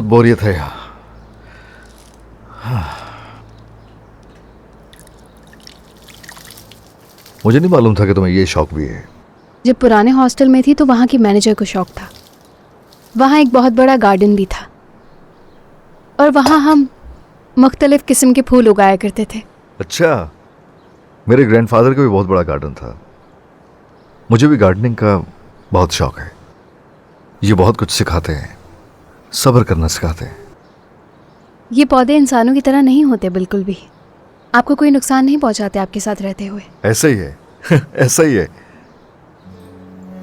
बहुत बोरियत है यहाँ। मुझे नहीं मालूम था कि तुम्हें ये शौक भी है। जब पुराने हॉस्टल में थी तो वहाँ की मैनेजर को शौक था। वहाँ एक बहुत बड़ा गार्डन भी था और वहाँ हम मुख्तलिफ किस्म के फूल उगाया करते थे। अच्छा, मेरे ग्रैंडफादर का भी बहुत बड़ा गार्डन था। मुझे भी गार्डनिंग का बहुत शौक है। ये बहुत कुछ सिखाते हैं, सब्र करना सिखाते हैं। ये पौधे इंसानों की तरह नहीं होते बिल्कुल भी। आपको कोई नुकसान नहीं पहुंचाते आपके साथ रहते हुए। ऐसा ही है ऐसा ही है।